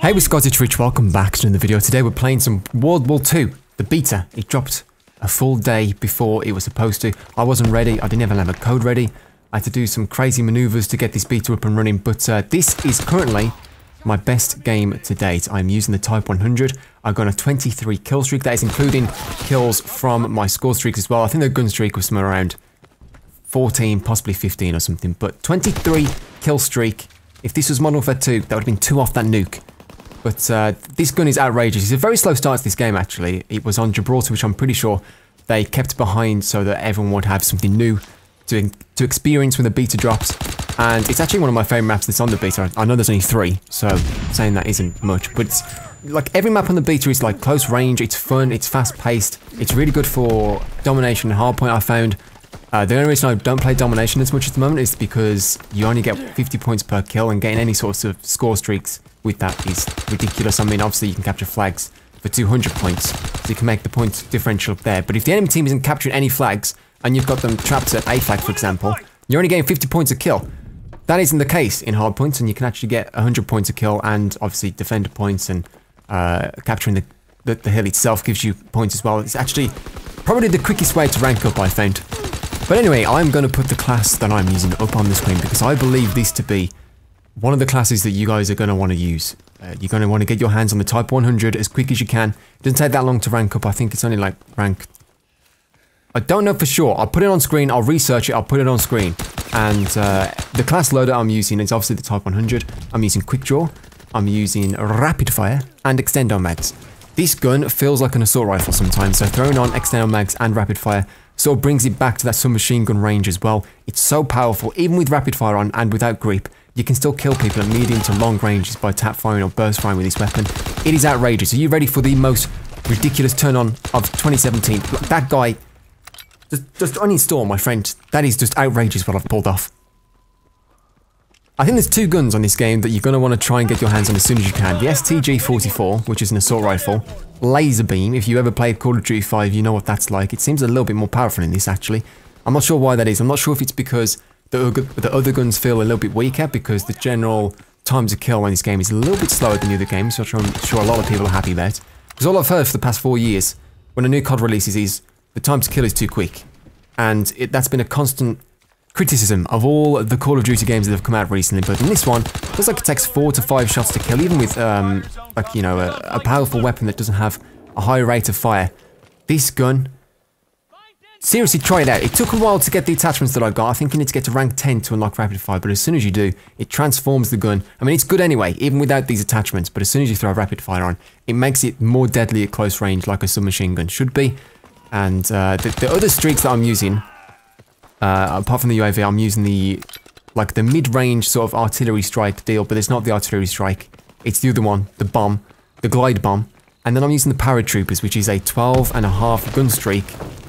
Hey, we're Scorestreak, welcome back to another video. Today we're playing some World War II, the beta. It dropped a full day before it was supposed to. I wasn't ready, I didn't even have a code ready. I had to do some crazy maneuvers to get this beta up and running, but this is currently my best game to date. I'm using the Type 100. I've got a 23 kill streak, that is including kills from my score streaks as well. I think the gun streak was somewhere around 14, possibly 15 or something, but 23 kill streak. If this was Modern Warfare 2, that would have been 2 off that nuke. But this gun is outrageous. It's a very slow start to this game, actually. It was on Gibraltar, which I'm pretty sure they kept behind so that everyone would have something new to experience when the beta drops. And it's actually one of my favourite maps that's on the beta. I know there's only 3, so saying that isn't much. But it's, like, every map on the beta is like close range, it's fun, it's fast paced. It's really good for domination and hardpoint, I found. The only reason I don't play domination as much at the moment is because you only get 50 points per kill, and getting any sorts of score streaks with that is ridiculous. I mean, obviously you can capture flags for 200 points, so you can make the point differential up there. But if the enemy team isn't capturing any flags, and you've got them trapped at A flag, for example, you're only getting 50 points a kill. That isn't the case in hard points, and you can actually get 100 points a kill, and obviously defender points, and capturing the hill itself gives you points as well. It's actually probably the quickest way to rank up, I found. But anyway, I'm going to put the class that I'm using up on the screen because I believe this to be one of the classes that you guys are going to want to use. You're going to want to get your hands on the Type 100 as quick as you can. It doesn't take that long to rank up. I think it's only like rank... I don't know for sure. I'll put it on screen, I'll research it, I'll put it on screen. And the class loadout I'm using is obviously the Type 100. I'm using Quick Draw, I'm using Rapid Fire, and Extendo Mags. This gun feels like an assault rifle sometimes, so throwing on Extendo Mags and Rapid Fire sort of brings it back to that submachine gun range as well. It's so powerful, even with Rapid Fire on and without grip, you can still kill people at medium to long ranges by tap firing or burst firing with this weapon. It is outrageous. Are you ready for the most ridiculous turn on of 2017? That guy, just uninstall, my friend. That is just outrageous what I've pulled off. I think there's 2 guns on this game that you're going to want to try and get your hands on as soon as you can. The STG-44, which is an assault rifle. Laser beam, if you ever played WWII, you know what that's like. It seems a little bit more powerful in this, actually. I'm not sure why that is. I'm not sure if it's because the other guns feel a little bit weaker, because the general time to kill in this game is a little bit slower than the other games, which I'm sure a lot of people are happy about. Because all I've heard for the past 4 years, when a new CoD releases, is the time to kill is too quick. And that's been a constant criticism of all the Call of Duty games that have come out recently, but in this one, it feels like it takes 4 to 5 shots to kill, even with, like, you know, a powerful weapon that doesn't have a high rate of fire. This gun, seriously, try it out. It took a while to get the attachments that I got. I think you need to get to rank 10 to unlock Rapid Fire, but as soon as you do, it transforms the gun. I mean, it's good anyway, even without these attachments, but as soon as you throw a Rapid Fire on, it makes it more deadly at close range, like a submachine gun should be. And the other streaks that I'm using, apart from the UAV, I'm using the mid-range sort of artillery strike deal, but it's not the artillery strike. It's the other one, the bomb, the glide bomb. And then I'm using the Paratroopers, which is a 12.5 gun streak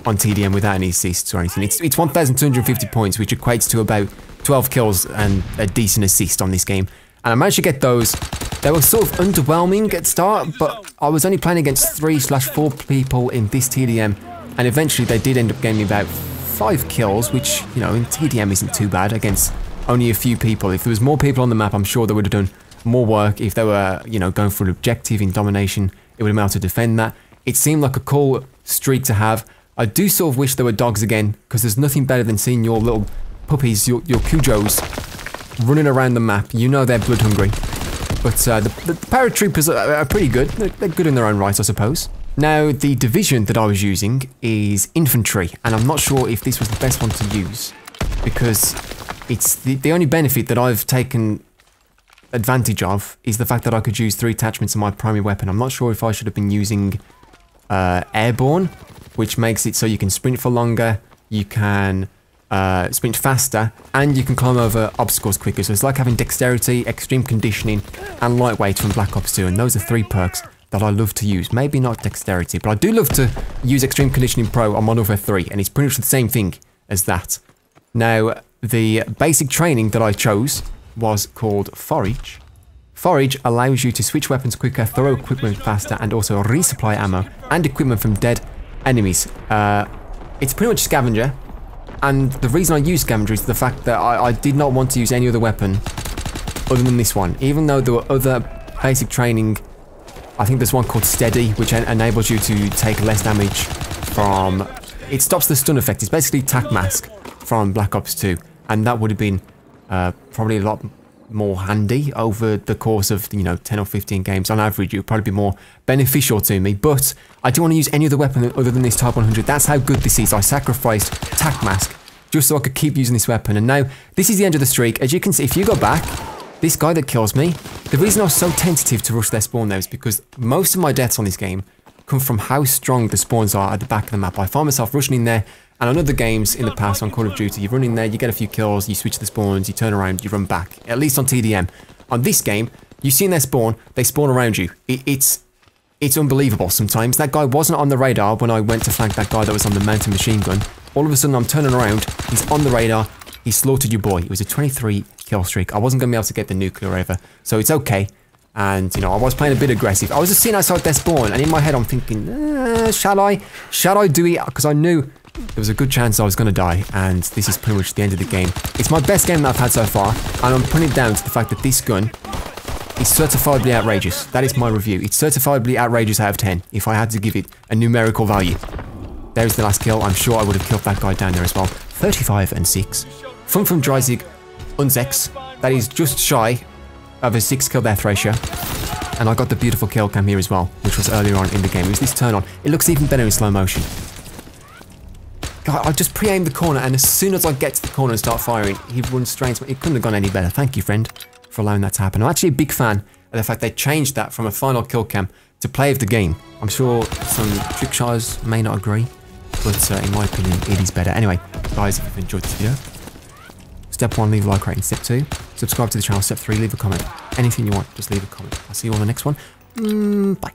on TDM without any assists or anything. It's 1,250 points, which equates to about 12 kills and a decent assist on this game. And I managed to get those. They were sort of underwhelming at start, but I was only playing against 3/4 people in this TDM, and eventually they did end up getting me about 5 kills, which, you know, in TDM isn't too bad against only a few people. If there was more people on the map, I'm sure they would have done more work. If they were, you know, going for an objective in domination, it would have been able to defend that. It seemed like a cool streak to have. I do sort of wish there were dogs again, because there's nothing better than seeing your little puppies, your Cujos, running around the map. You know they're blood hungry. But the Paratroopers are pretty good. They're good in their own right, I suppose. Now, the division that I was using is infantry, and I'm not sure if this was the best one to use, because it's the only benefit that I've taken advantage of is the fact that I could use 3 attachments on my primary weapon. I'm not sure if I should have been using airborne, which makes it so you can sprint for longer, you can sprint faster, and you can climb over obstacles quicker. So it's like having dexterity, extreme conditioning, and lightweight from Black Ops 2, and those are 3 perks that I love to use. Maybe not dexterity, but I do love to use Extreme Conditioning Pro on Modern Warfare 3, and it's pretty much the same thing as that. Now, the basic training that I chose was called Forage. Forage allows you to switch weapons quicker, throw equipment faster, and also resupply ammo and equipment from dead enemies. It's pretty much Scavenger, and the reason I use Scavenger is the fact that I did not want to use any other weapon other than this one, even though there were other basic training. I think there's one called Steady, which enables you to take less damage from... It stops the stun effect. It's basically Tac Mask from Black Ops 2. And that would have been probably a lot more handy over the course of, you know, 10 or 15 games. On average, it would probably be more beneficial to me. But I don't want to use any other weapon other than this Type 100. That's how good this is. I sacrificed Tac Mask just so I could keep using this weapon. And now, this is the end of the streak. As you can see, if you go back, this guy that kills me, the reason I was so tentative to rush their spawn now is because most of my deaths on this game come from how strong the spawns are at the back of the map. I find myself rushing in there, and on other games in the past on Call of Duty, you run in there, you get a few kills, you switch the spawns, you turn around, you run back. At least on TDM. On this game, you see in their spawn, they spawn around you. It's unbelievable sometimes. That guy wasn't on the radar when I went to flank that guy that was on the mountain machine gun. All of a sudden, I'm turning around, he's on the radar, he slaughtered your boy. It was a 23 kill streak. I wasn't going to be able to get the nuclear over, so it's okay. And, you know, I was playing a bit aggressive. I was just sitting outside their spawn, and in my head I'm thinking, shall I? Shall I do it? Because I knew there was a good chance I was going to die, and this is pretty much the end of the game. It's my best game that I've had so far, and I'm putting it down to the fact that this gun is certifiably outrageous. That is my review. It's certifiably outrageous out of 10, if I had to give it a numerical value. There's the last kill. I'm sure I would have killed that guy down there as well. 35 and 6. Fun from Dreizig, Unzex. That is just shy of a 6 kill death ratio. And I got the beautiful kill cam here as well, which was earlier on in the game. It was this turn on. It looks even better in slow motion. God, I just pre-aimed the corner, and as soon as I get to the corner and start firing, he runs straight to me. It couldn't have gone any better. Thank you, friend, for allowing that to happen. I'm actually a big fan of the fact they changed that from a final kill cam to play of the game. I'm sure some trick shots may not agree, but in my opinion, it is better. Anyway, guys, if you've enjoyed this video, step 1, leave a like rating. Step 2, subscribe to the channel. Step 3, leave a comment. Anything you want, just leave a comment. I'll see you on the next one. Bye.